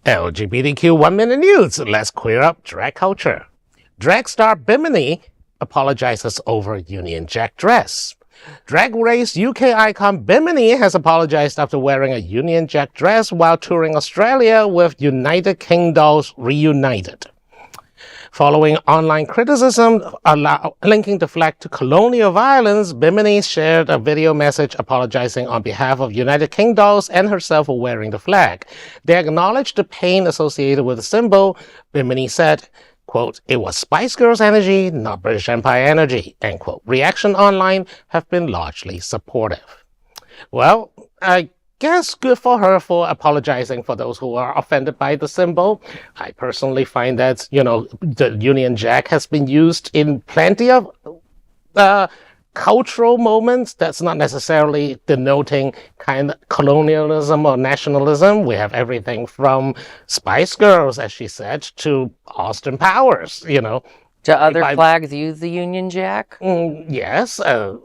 LGBTQ 1 Minute News. Let's queer up drag culture. Drag star Bimini apologizes over Union Jack dress. Drag race UK icon Bimini has apologized after wearing a Union Jack dress while touring Australia with United Kingdolls Reunited. Following online criticism linking the flag to colonial violence, Bimini shared a video message apologizing on behalf of United Kingdolls and herself for wearing the flag. They acknowledged the pain associated with the symbol. Bimini said, quote, "It was Spice Girls energy, not British Empire energy," end quote. Reaction online have been largely supportive. Well, I guess good for her for apologizing for those who are offended by the symbol. I personally find that, the Union Jack has been used in plenty of cultural moments that's not necessarily denoting kind of colonialism or nationalism. We have everything from Spice Girls, as she said, to Austin Powers, Do other flags use the Union Jack? Yes,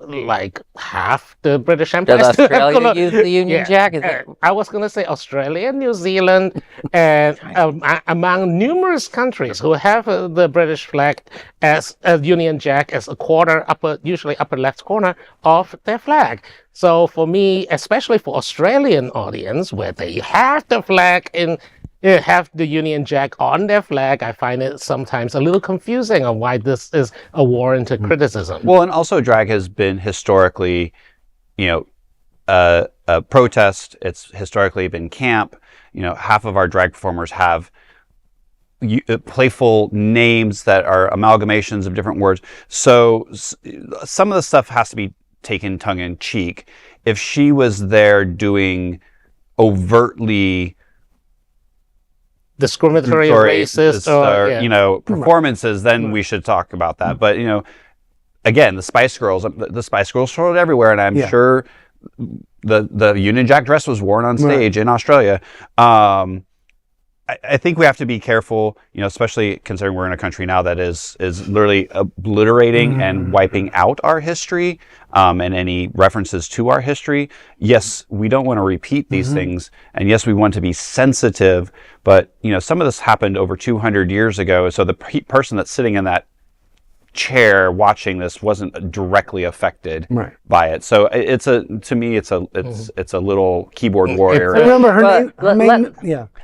like half the British Empire. Does Australia use the Union Jack? I was going to say Australia, New Zealand, and among numerous countries who have the British flag as a Union Jack as a usually upper left corner of their flag. So for me, especially for Australian audience, where they have the flag have the Union Jack on their flag, I find it sometimes a little confusing on why this is a warranted criticism. Well, and also drag has been historically, a protest. It's historically been camp. Half of our drag performers have playful names that are amalgamations of different words. So some of the stuff has to be taken tongue in cheek. If she was there doing overtly discriminatory or racist performances, then we should talk about that. But again, the Spice Girls showed everywhere, and I'm sure the Union Jack dress was worn on stage in Australia. I think we have to be careful, especially considering we're in a country now that is literally obliterating and wiping out our history and any references to our history. Yes, we don't want to repeat these things, and yes, we want to be sensitive, but some of this happened over 200 years ago, so the person that's sitting in that chair watching this wasn't directly affected by it. So it's a little keyboard warrior. I remember her name.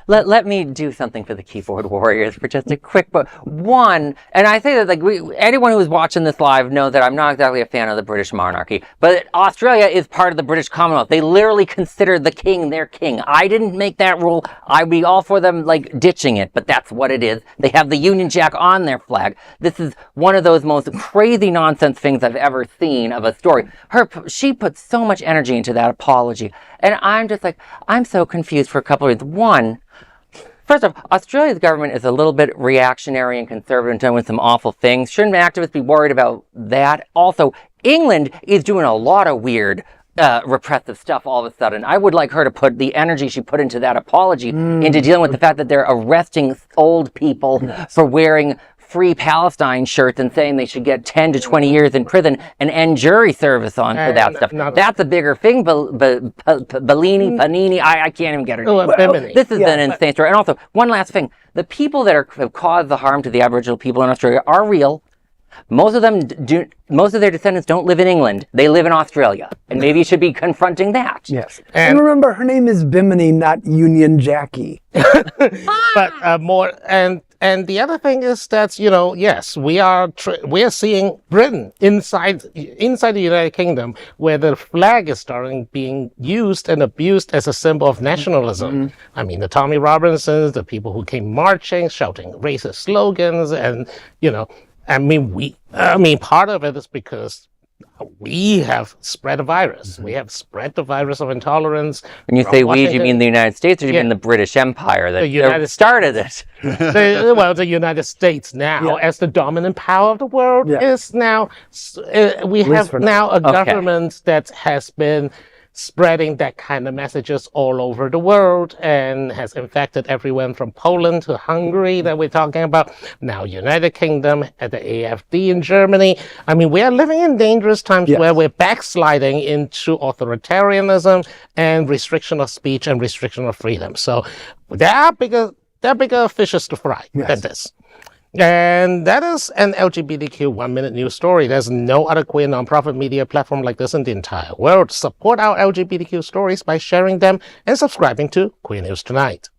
Let me do something for the keyboard warriors for just a quick one. And I say that anyone who's watching this live knows that I'm not exactly a fan of the British monarchy, but Australia is part of the British Commonwealth. They literally consider the king their king. I didn't make that rule. I'd be all for them ditching it, but that's what it is. They have the Union Jack on their flag. This is one of those most crazy nonsense things I've ever seen of a story. She put so much energy into that apology, and I'm just I'm so confused for a couple of reasons. One, first off, Australia's government is a little bit reactionary and conservative and doing some awful things. Shouldn't activists be worried about that? Also, England is doing a lot of weird repressive stuff all of a sudden. I would like her to put the energy she put into that apology into dealing with the fact that they're arresting old people for wearing Free Palestine shirts and saying they should get 10 to 20 years in prison and end jury service on for that stuff. That's a bigger thing. Panini, I can't even get her name. This is an insane story. And also, one last thing. The people that have caused the harm to the Aboriginal people in Australia are real. Most of their descendants don't live in England. They live in Australia. And maybe you should be confronting that. Yes. And remember, her name is Bimini, not Union Jackie. But more, and the other thing is that, yes, we are seeing Britain inside the United Kingdom, where the flag is starting being used and abused as a symbol of nationalism. I mean, the Tommy Robinsons, the people who came marching, shouting racist slogans, and, part of it is because we have spread a virus. We have spread the virus of intolerance. When you say we, do you mean the United States, or do you mean the British Empire that started it? The United States now, as the dominant power of the world, is now. We have now a government that has been spreading that kind of messages all over the world and has infected everyone from Poland to Hungary that we're talking about. Now United Kingdom, at the AFD in Germany. I mean, we are living in dangerous times where we're backsliding into authoritarianism and restriction of speech and restriction of freedom. So there are bigger There are bigger fishes to fry than this. And that is an LGBTQ 1-minute news story. There's no other queer nonprofit media platform like this in the entire world. Support our LGBTQ stories by sharing them and subscribing to Queer News Tonight.